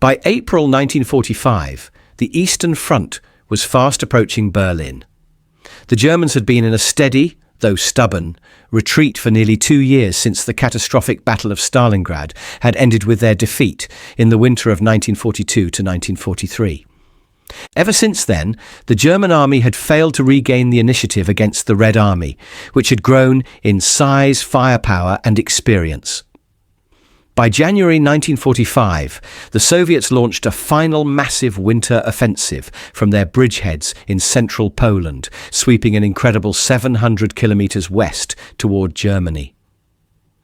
By April 1945, the Eastern Front was fast approaching Berlin. The Germans had been in a steady, though stubborn, retreat for nearly 2 years since the catastrophic Battle of Stalingrad had ended with their defeat in the winter of 1942 to 1943. Ever since then, the German army had failed to regain the initiative against the Red Army, which had grown in size, firepower, and experience. By January 1945, the Soviets launched a final massive winter offensive from their bridgeheads in central Poland, sweeping an incredible 700 kilometers west toward Germany.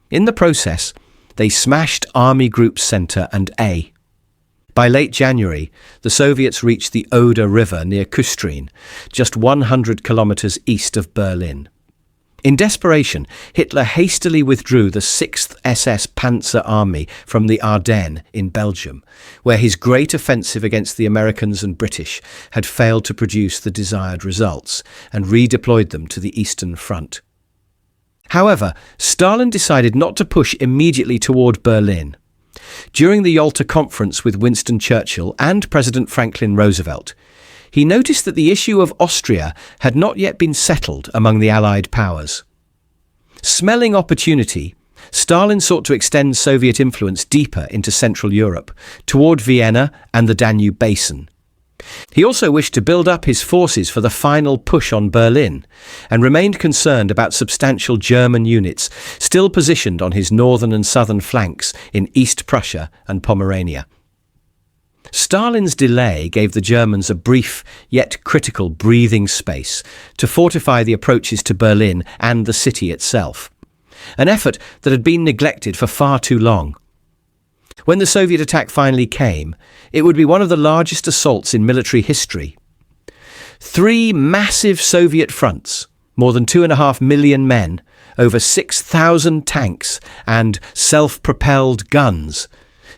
In the process, they smashed Army Group Center and A. By late January, the Soviets reached the Oder River near Küstrin, just 100 kilometers east of Berlin. In desperation, Hitler hastily withdrew the 6th SS Panzer Army from the Ardennes in Belgium, where his great offensive against the Americans and British had failed to produce the desired results, and redeployed them to the Eastern Front. However, Stalin decided not to push immediately toward Berlin. During the Yalta Conference with Winston Churchill and President Franklin Roosevelt, he noticed that the issue of Austria had not yet been settled among the Allied powers. Smelling opportunity, Stalin sought to extend Soviet influence deeper into Central Europe, toward Vienna and the Danube Basin. He also wished to build up his forces for the final push on Berlin, and remained concerned about substantial German units still positioned on his northern and southern flanks in East Prussia and Pomerania. Stalin's delay gave the Germans a brief yet critical breathing space to fortify the approaches to Berlin and the city itself, an effort that had been neglected for far too long. When the Soviet attack finally came, it would be one of the largest assaults in military history. 3 massive Soviet fronts, more than 2.5 million men, over 6,000 tanks and self-propelled guns,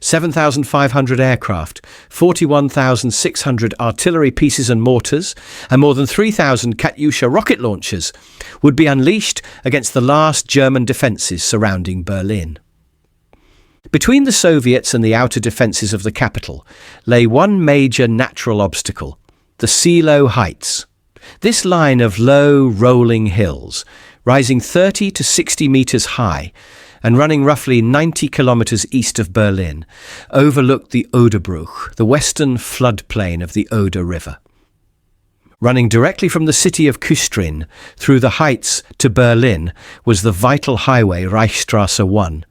7,500 aircraft, 41,600 artillery pieces and mortars, and more than 3,000 Katyusha rocket launchers would be unleashed against the last German defences surrounding Berlin. Between the Soviets and the outer defences of the capital lay one major natural obstacle, the Seelow Heights. This line of low, rolling hills, rising 30 to 60 metres high, and running roughly 90 kilometres east of Berlin, overlooked the Oderbruch, the western floodplain of the Oder River. Running directly from the city of Küstrin through the heights to Berlin was the vital highway Reichsstraße 1.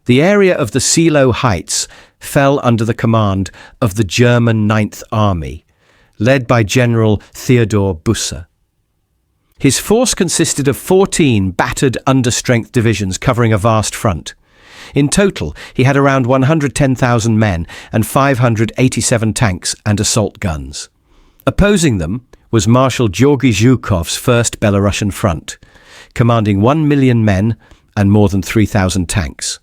The area of the Seelow Heights fell under the command of the German 9th Army, led by General Theodor Busse. His force consisted of 14 battered understrength divisions covering a vast front. In total, he had around 110,000 men and 587 tanks and assault guns. Opposing them was Marshal Georgy Zhukov's First Belarusian Front, commanding 1 million men and more than 3,000 tanks.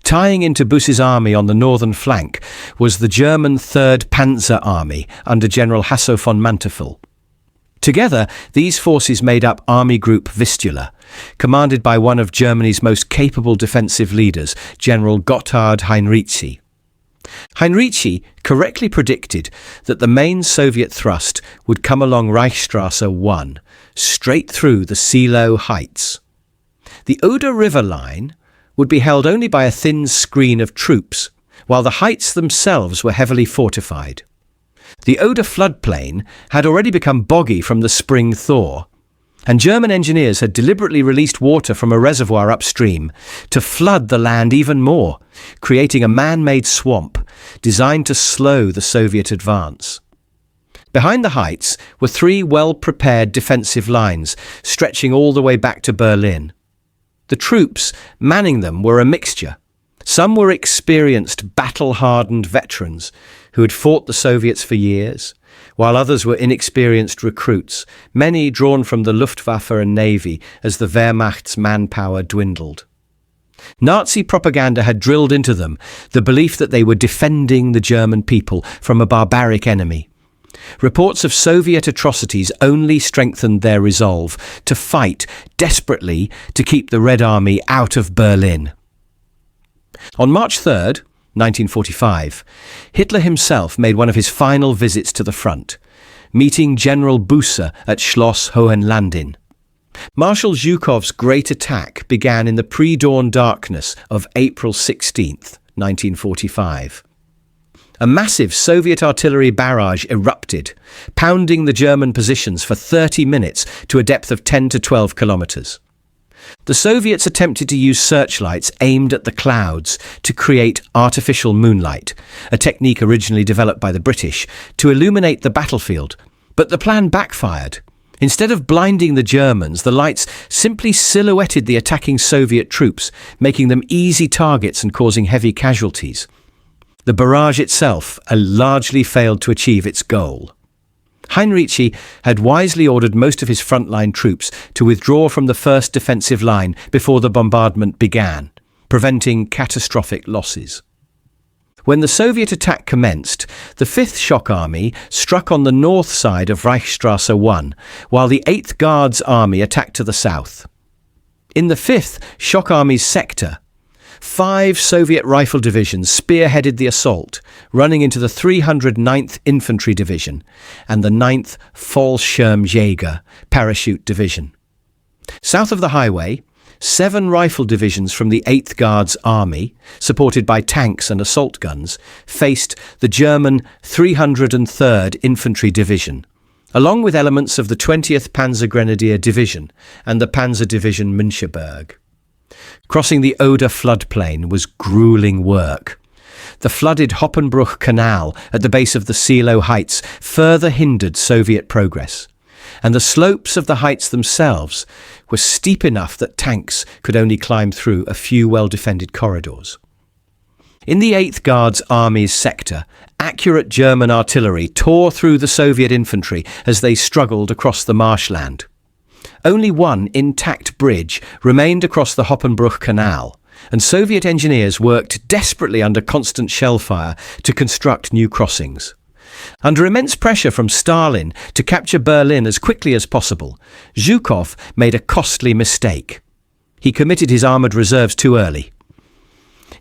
Tying into Busse's army on the northern flank was the German Third Panzer Army under General Hasso von Manteuffel. Together, these forces made up Army Group Vistula, commanded by one of Germany's most capable defensive leaders, General Gotthard Heinrici. Heinrici correctly predicted that the main Soviet thrust would come along Reichsstraße 1, straight through the Seelow Heights. The Oder River line would be held only by a thin screen of troops, while the heights themselves were heavily fortified. The Oder floodplain had already become boggy from the spring thaw, and German engineers had deliberately released water from a reservoir upstream to flood the land even more, creating a man-made swamp designed to slow the Soviet advance. Behind the heights were 3 well-prepared defensive lines stretching all the way back to Berlin. The troops manning them were a mixture. Some were experienced, battle-hardened veterans who had fought the Soviets for years, while others were inexperienced recruits, many drawn from the Luftwaffe and Navy as the Wehrmacht's manpower dwindled. Nazi propaganda had drilled into them the belief that they were defending the German people from a barbaric enemy. Reports of Soviet atrocities only strengthened their resolve to fight desperately to keep the Red Army out of Berlin. On March 3rd, 1945, Hitler himself made one of his final visits to the front, meeting General Busse at Schloss Hohenlandin. Marshal Zhukov's great attack began in the pre-dawn darkness of April 16, 1945. A massive Soviet artillery barrage erupted, pounding the German positions for 30 minutes to a depth of 10 to 12 kilometers. The Soviets attempted to use searchlights aimed at the clouds to create artificial moonlight, a technique originally developed by the British, to illuminate the battlefield, but the plan backfired. Instead of blinding the Germans, the lights simply silhouetted the attacking Soviet troops, making them easy targets and causing heavy casualties. The barrage itself largely failed to achieve its goal. Heinrici had wisely ordered most of his frontline troops to withdraw from the first defensive line before the bombardment began, preventing catastrophic losses. When the Soviet attack commenced, the 5th Shock Army struck on the north side of Reichsstrasse 1, while the 8th Guards Army attacked to the south. In the 5th Shock Army's sector, 5 Soviet rifle divisions spearheaded the assault, running into the 309th Infantry Division and the 9th Fallschirmjäger Parachute Division. South of the highway, 7 rifle divisions from the 8th Guards Army, supported by tanks and assault guns, faced the German 303rd Infantry Division, along with elements of the 20th Panzergrenadier Division and the Panzer Division Müncheberg. Crossing the Oder floodplain was grueling work. The flooded Hoppenbruch Canal at the base of the Seelow Heights further hindered Soviet progress, and the slopes of the heights themselves were steep enough that tanks could only climb through a few well-defended corridors. In the 8th Guards Army's sector, accurate German artillery tore through the Soviet infantry as they struggled across the marshland. Only one intact bridge remained across the Hoppenbruch Canal, and Soviet engineers worked desperately under constant shell fire to construct new crossings. Under immense pressure from Stalin to capture Berlin as quickly as possible, Zhukov made a costly mistake. He committed his armoured reserves too early.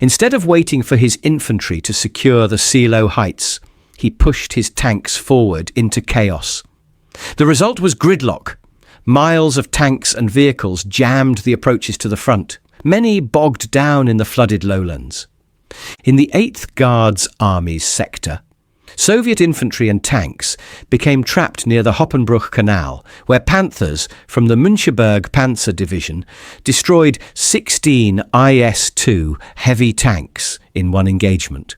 Instead of waiting for his infantry to secure the Seelow Heights, he pushed his tanks forward into chaos. The result was gridlock. Miles of tanks and vehicles jammed the approaches to the front, many bogged down in the flooded lowlands. In the 8th Guards Army's sector, Soviet infantry and tanks became trapped near the Hoppenbruch Canal, where Panthers from the Müncheberg Panzer Division destroyed 16 IS-2 heavy tanks in one engagement.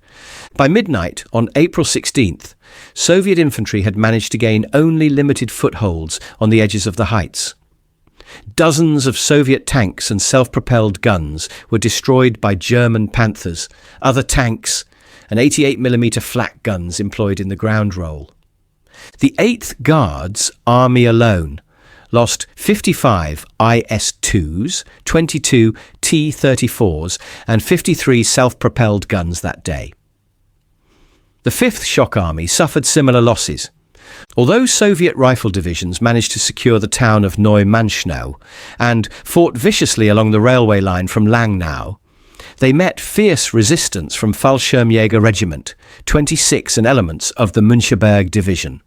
By midnight on April 16th, Soviet infantry had managed to gain only limited footholds on the edges of the heights. Dozens of Soviet tanks and self-propelled guns were destroyed by German Panthers, other tanks, and 88mm flak guns employed in the ground role. The 8th Guards Army alone lost 55 IS-2s, 22 T-34s, and 53 self-propelled guns that day. The 5th Shock Army suffered similar losses. Although Soviet rifle divisions managed to secure the town of Neumanschau and fought viciously along the railway line from Langnau, they met fierce resistance from Fallschirmjäger Regiment, 26 and elements of the Müncheberg Division.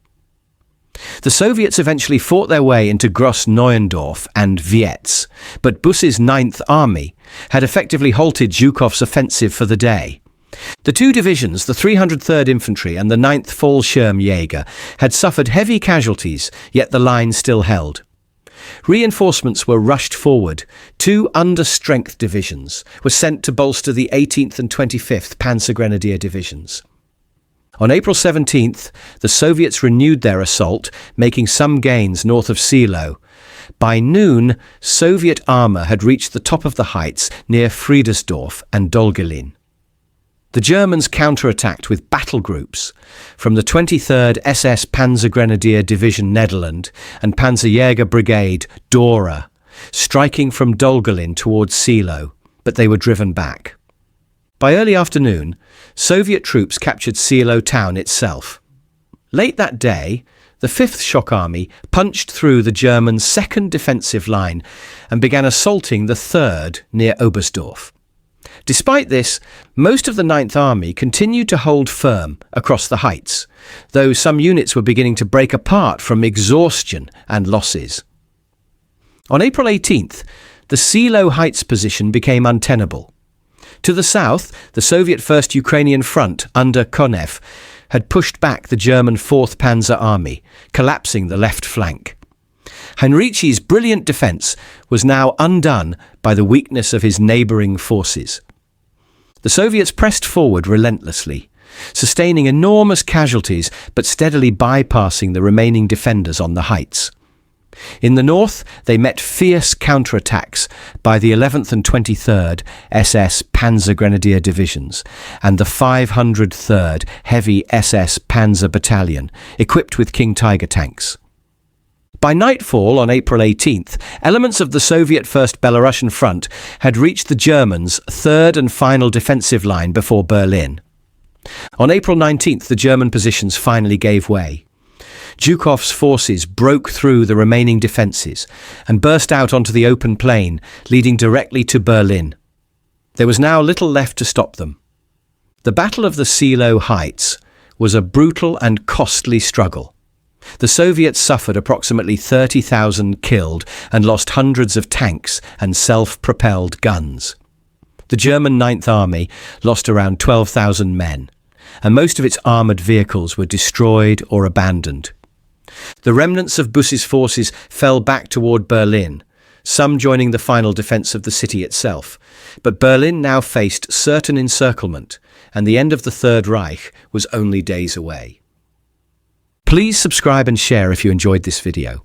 The Soviets eventually fought their way into Gross Neuendorf and Wietz, but Busse's 9th Army had effectively halted Zhukov's offensive for the day. The two divisions, the 303rd Infantry and the 9th Fallschirmjäger, had suffered heavy casualties, yet the line still held. Reinforcements were rushed forward. 2 under-strength divisions were sent to bolster the 18th and 25th Panzergrenadier Divisions. On April 17th, the Soviets renewed their assault, making some gains north of Seelow. By noon, Soviet armour had reached the top of the heights near Friedersdorf and Dolgelin. The Germans counterattacked with battle groups from the 23rd SS Panzergrenadier Division Nederland and Panzerjäger Brigade Dora, striking from Dolgelin towards Seelow, but they were driven back. By early afternoon, Soviet troops captured Seelow town itself. Late that day, the 5th Shock Army punched through the Germans' second defensive line and began assaulting the 3rd near Oberstdorf. Despite this, most of the Ninth Army continued to hold firm across the heights, though some units were beginning to break apart from exhaustion and losses. On April 18th, the Seelow Heights position became untenable. To the south, the Soviet First Ukrainian Front under Konev had pushed back the German 4th Panzer Army, collapsing the left flank. Heinrichi's brilliant defence was now undone by the weakness of his neighbouring forces. The Soviets pressed forward relentlessly, sustaining enormous casualties but steadily bypassing the remaining defenders on the heights. In the north, they met fierce counterattacks by the 11th and 23rd SS Panzer Grenadier Divisions and the 503rd Heavy SS Panzer Battalion, equipped with King Tiger tanks. By nightfall on April 18th, elements of the Soviet First Belarusian Front had reached the Germans' third and final defensive line before Berlin. On April 19th, the German positions finally gave way. Zhukov's forces broke through the remaining defences and burst out onto the open plain, leading directly to Berlin. There was now little left to stop them. The Battle of the Seelow Heights was a brutal and costly struggle. The Soviets suffered approximately 30,000 killed and lost hundreds of tanks and self-propelled guns. The German Ninth Army lost around 12,000 men, and most of its armoured vehicles were destroyed or abandoned. The remnants of Buss's forces fell back toward Berlin, some joining the final defence of the city itself. But Berlin now faced certain encirclement, and the end of the Third Reich was only days away. Please subscribe and share if you enjoyed this video.